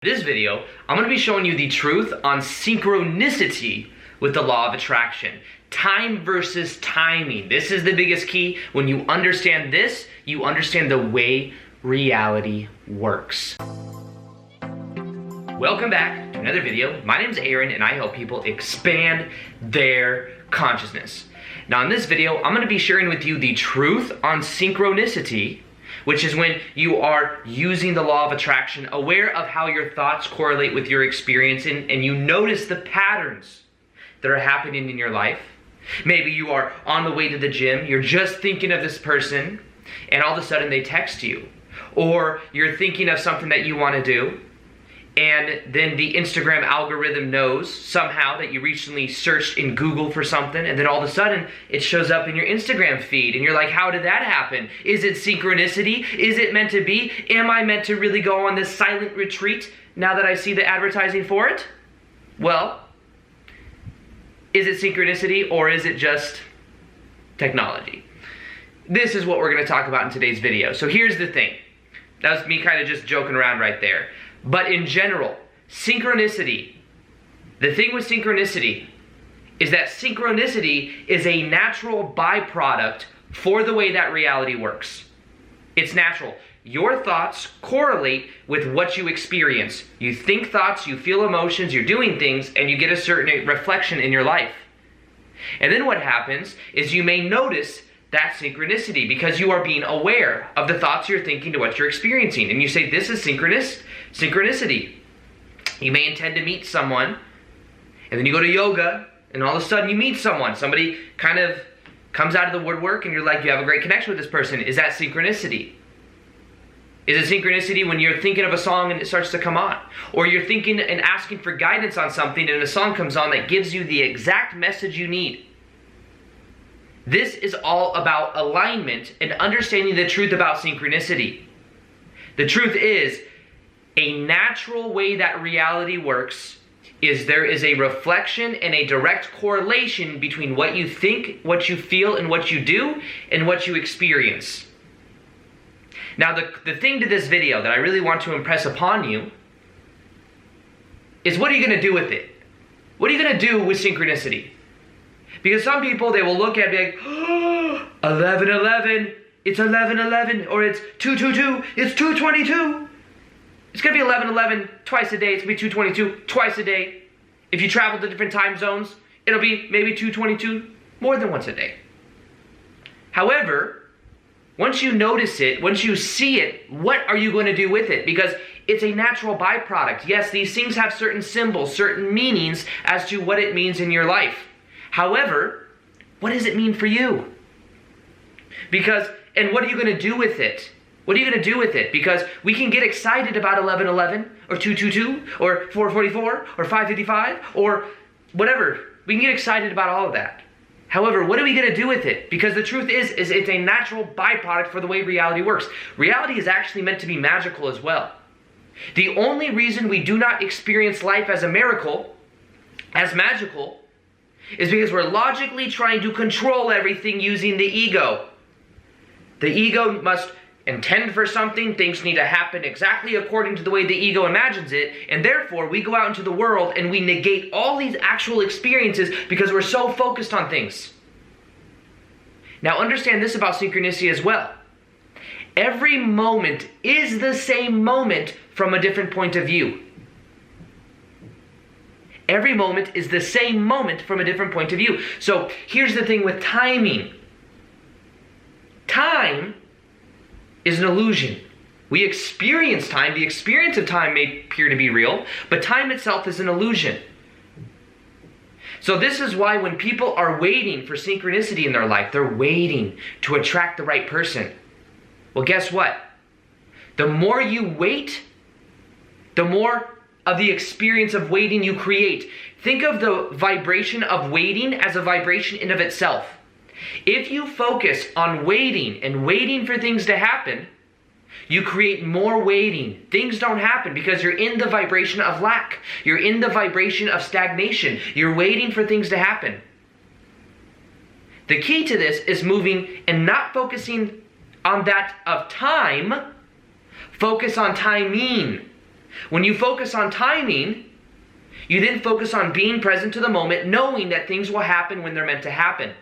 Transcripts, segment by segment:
In this video, I'm going to be showing you the truth on synchronicity with the law of attraction. Time versus timing. This is the biggest key. When you understand this, you understand the way reality works. Welcome back to another video. My name is Aaron and I help people expand their consciousness. Now in this video, I'm going to be sharing with you the truth on synchronicity, which is when you are using the law of attraction, aware of how your thoughts correlate with your experience, and you notice the patterns that are happening in your life. Maybe you are on the way to the gym, you're just thinking of this person, and all of a sudden they text you. Or you're thinking of something that you want to do, and then the Instagram algorithm knows somehow that you recently searched in Google for something, and then all of a sudden it shows up in your Instagram feed, and you're like, how did that happen? Is it synchronicity? Is it meant to be? Am I meant to really go on this silent retreat now that I see the advertising for it? Well, is it synchronicity or is it just technology? This is what we're going to talk about in today's video. So here's the thing. That was me kind of just joking around right there. But in general, synchronicity, the thing with synchronicity is that synchronicity is a natural byproduct for the way that reality works. It's natural. Your thoughts correlate with what you experience. You think thoughts, you feel emotions, you're doing things, and you get a certain reflection in your life. And then what happens is you may notice that synchronicity because you are being aware of the thoughts you're thinking to what you're experiencing. And you say, this is synchronicity. You may intend to meet someone, and then you go to yoga, and all of a sudden you meet someone. Somebody kind of comes out of the woodwork, and you're like, you have a great connection with this person. Is that synchronicity? Is it synchronicity when you're thinking of a song and it starts to come on? Or you're thinking and asking for guidance on something, and a song comes on that gives you the exact message you need? This is all about alignment and understanding the truth about synchronicity. The truth is, a natural way that reality works is there is a reflection and a direct correlation between what you think, what you feel, and what you do, and what you experience. Now, the thing to this video that I really want to impress upon you is, what are you going to do with it? What are you going to do with synchronicity? Because some people, they will look at it and be like, oh, 11:11, it's 11:11, or it's 2:22, it's 2:22. It's going to be 11:11 twice a day, it's going to be 2:22 twice a day. If you travel to different time zones, it'll be maybe 2:22 more than once a day. However, once you notice it, once you see it, what are you going to do with it? Because it's a natural byproduct. Yes, these things have certain symbols, certain meanings as to what it means in your life. However, what does it mean for you? And what are you going to do with it? What are you going to do with it? Because we can get excited about 11:11 or 2:22 or 4:44 or 5:55 or whatever. We can get excited about all of that. However, what are we going to do with it? Because the truth is it's a natural byproduct for the way reality works. Reality is actually meant to be magical as well. The only reason we do not experience life as a miracle, as magical, is because we're logically trying to control everything using the ego. The ego must intend for something, things need to happen exactly according to the way the ego imagines it, and therefore we go out into the world and we negate all these actual experiences because we're so focused on things. Now understand this about synchronicity as well. Every moment is the same moment from a different point of view. Every moment is the same moment from a different point of view. So here's the thing with timing. Time is an illusion. We experience time. The experience of time may appear to be real, but time itself is an illusion. So this is why when people are waiting for synchronicity in their life, they're waiting to attract the right person. Well, guess what? The more you wait, the more of the experience of waiting you create. Think of the vibration of waiting as a vibration in of itself. If you focus on waiting and waiting for things to happen, you create more waiting. Things don't happen because you're in the vibration of lack. You're in the vibration of stagnation. You're waiting for things to happen. The key to this is moving and not focusing on that of time. Focus on timing. When you focus on timing, you then focus on being present to the moment, knowing that things will happen when they're meant to happen.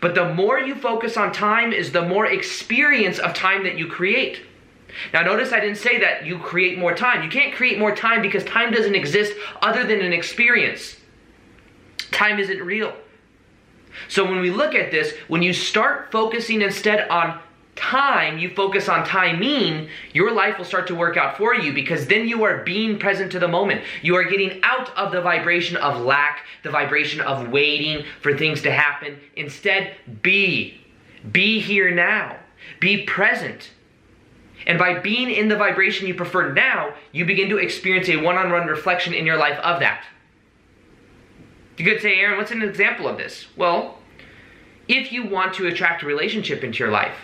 But the more you focus on time is the more experience of time that you create. Now notice I didn't say that you create more time. You can't create more time because time doesn't exist other than an experience. Time isn't real. So when we look at this, when you start focusing instead on time, you focus on timing, your life will start to work out for you, because then you are being present to the moment. You are getting out of the vibration of lack, the vibration of waiting for things to happen. Instead, be here now. Be present. And by being in the vibration you prefer now, you begin to experience a one-on-one reflection in your life of that. You could say, Aaron, what's an example of this? Well, if you want to attract a relationship into your life,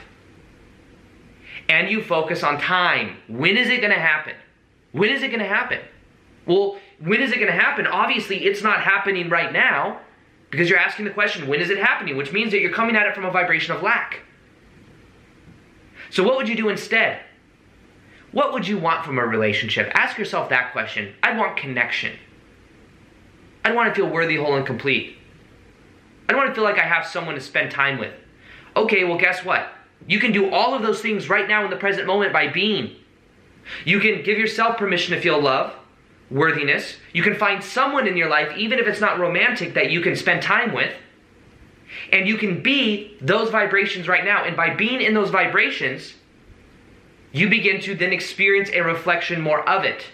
and you focus on time, when is it going to happen? When is it going to happen? Well, when is it going to happen? Obviously, it's not happening right now, because you're asking the question, when is it happening? Which means that you're coming at it from a vibration of lack. So what would you do instead? What would you want from a relationship? Ask yourself that question. I'd want connection. I'd want to feel worthy, whole, and complete. I'd want to feel like I have someone to spend time with. Okay, well, guess what? You can do all of those things right now in the present moment by being. You can give yourself permission to feel love, worthiness. You can find someone in your life, even if it's not romantic, that you can spend time with. And you can be those vibrations right now. And by being in those vibrations, you begin to then experience a reflection more of it.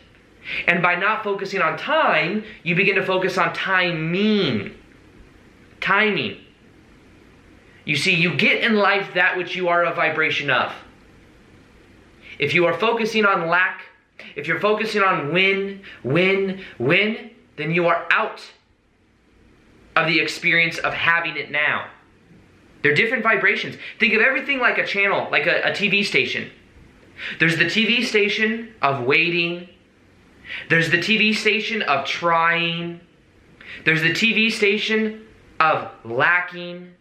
And by not focusing on time, you begin to focus on timing. Timing. You see, you get in life that which you are a vibration of. If you are focusing on lack, if you're focusing on win, then you are out of the experience of having it now. They're different vibrations. Think of everything like a channel, like a TV station. There's the TV station of waiting. There's the TV station of trying. There's the TV station of lacking.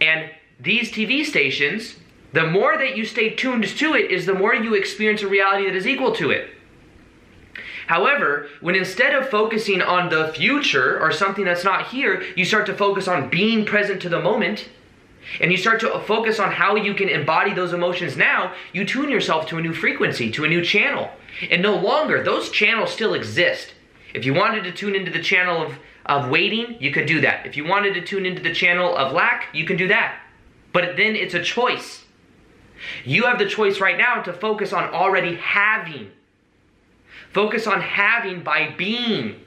And these TV stations, the more that you stay tuned to it, is the more you experience a reality that is equal to it. However, when instead of focusing on the future or something that's not here, you start to focus on being present to the moment, and you start to focus on how you can embody those emotions now, you tune yourself to a new frequency, to a new channel. And no longer, those channels still exist. If you wanted to tune into the channel of waiting, you could do that. If you wanted to tune into the channel of lack, you can do that. But then it's a choice. You have the choice right now to focus on already having. Focus on having by being.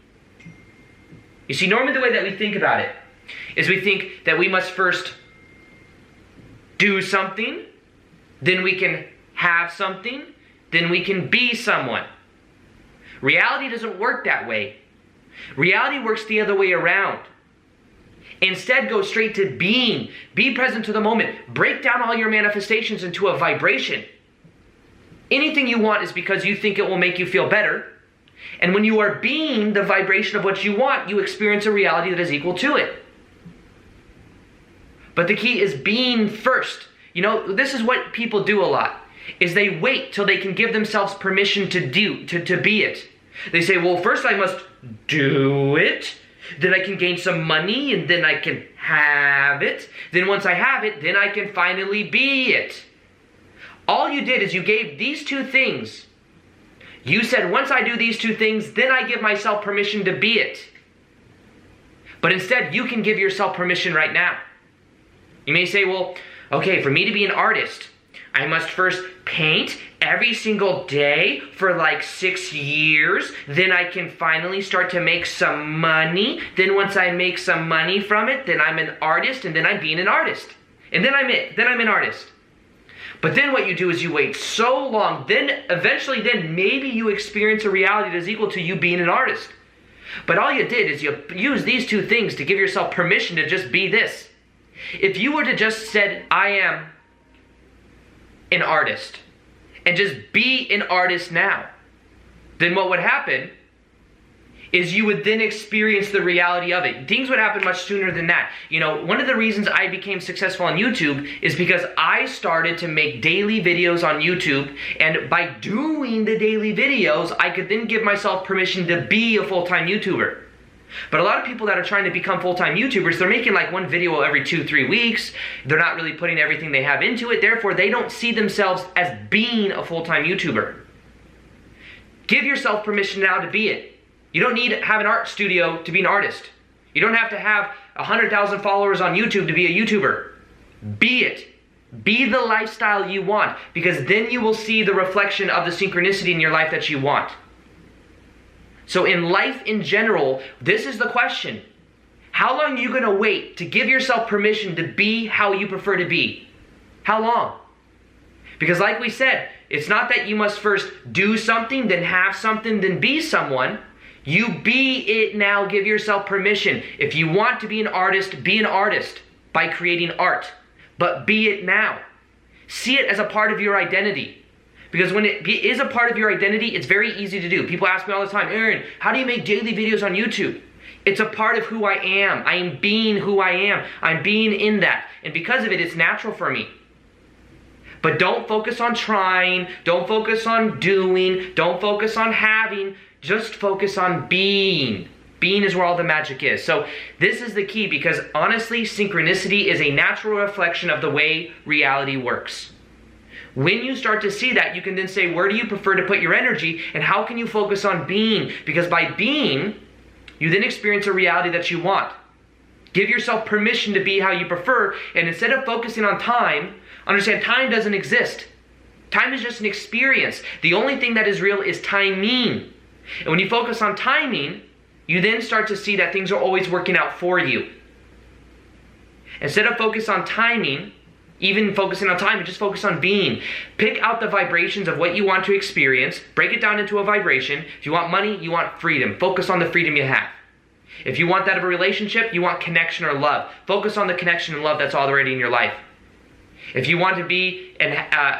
You see, normally the way that we think about it is we think that we must first do something, then we can have something, then we can be someone. Reality doesn't work that way. Reality works the other way around. Instead, go straight to being. Be present to the moment. Break down all your manifestations into a vibration. Anything you want is because you think it will make you feel better. And when you are being the vibration of what you want, you experience a reality that is equal to it. But the key is being first. You know, this is what people do a lot, is they wait till they can give themselves permission to be it. They say, well, first I must do it, then I can gain some money, and then I can have it. Then once I have it, then I can finally be it. All you did is you gave these two things. You said, once I do these two things, then I give myself permission to be it. But instead, you can give yourself permission right now. You may say, well, okay, for me to be an artist, I must first paint every single day for like 6 years. Then I can finally start to make some money. Then once I make some money from it, then I'm an artist, and then I'm being an artist. And then I'm it. Then I'm an artist. But then what you do is you wait so long, then eventually maybe you experience a reality that is equal to you being an artist. But all you did is you use these two things to give yourself permission to just be this. If you were to just said, I am an artist, and just be an artist now, then what would happen is you would then experience the reality of it. Things would happen much sooner than that. You know, one of the reasons I became successful on YouTube is because I started to make daily videos on YouTube, and by doing the daily videos, I could then give myself permission to be a full-time YouTuber. But a lot of people that are trying to become full-time YouTubers, they're making like one video every 2-3 weeks. They're not really putting everything they have into it. Therefore, they don't see themselves as being a full-time YouTuber. Give yourself permission now to be it. You don't need to have an art studio to be an artist. You don't have to have 100,000 followers on YouTube to be a YouTuber. Be it. Be the lifestyle you want, because then you will see the reflection of the synchronicity in your life that you want. So in life in general, this is the question. How long are you going to wait to give yourself permission to be how you prefer to be? How long? Because like we said, it's not that you must first do something, then have something, then be someone. You be it now. Give yourself permission. If you want to be an artist by creating art. But be it now. See it as a part of your identity. Because when it is a part of your identity, it's very easy to do. People ask me all the time, Aaron, how do you make daily videos on YouTube? It's a part of who I am. I am being who I am. I'm being in that. And because of it, it's natural for me. But don't focus on trying. Don't focus on doing. Don't focus on having. Just focus on being. Being is where all the magic is. So this is the key, because honestly, synchronicity is a natural reflection of the way reality works. When you start to see that, you can then say, where do you prefer to put your energy, and how can you focus on being? Because by being, you then experience a reality that you want. Give yourself permission to be how you prefer, and instead of focusing on time, understand time doesn't exist. Time is just an experience. The only thing that is real is timing. And when you focus on timing, you then start to see that things are always working out for you. Instead of focus on timing, even focusing on time, just focus on being. Pick out the vibrations of what you want to experience, break it down into a vibration. If you want money, you want freedom. Focus on the freedom you have. If you want that of a relationship, you want connection or love. Focus on the connection and love that's already in your life. If you want to be in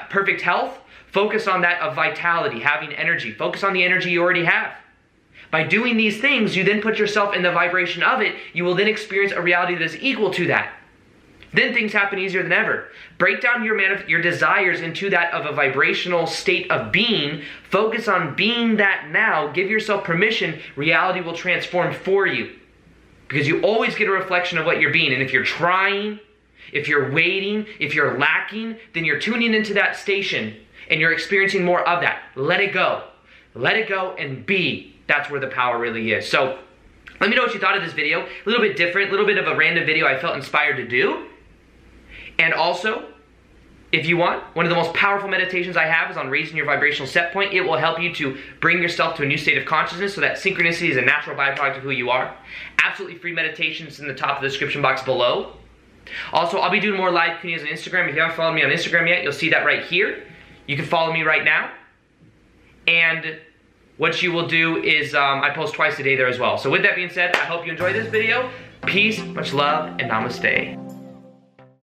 perfect health, focus on that of vitality, having energy. Focus on the energy you already have. By doing these things, you then put yourself in the vibration of it. You will then experience a reality that is equal to that. Then things happen easier than ever. Break down your desires into that of a vibrational state of being. Focus on being that now. Give yourself permission. Reality will transform for you. Because you always get a reflection of what you're being. And if you're trying, if you're waiting, if you're lacking, then you're tuning into that station and you're experiencing more of that. Let it go. Let it go and be. That's where the power really is. So let me know what you thought of this video. A little bit different, a little bit of a random video I felt inspired to do. And also, if you want, one of the most powerful meditations I have is on raising your vibrational set point. It will help you to bring yourself to a new state of consciousness so that synchronicity is a natural byproduct of who you are. Absolutely free meditations in the top of the description box below. Also, I'll be doing more live Q&As on Instagram. If you haven't followed me on Instagram yet, you'll see that right here. You can follow me right now. And what you will do is I post twice a day there as well. So with that being said, I hope you enjoyed this video. Peace, much love, and namaste.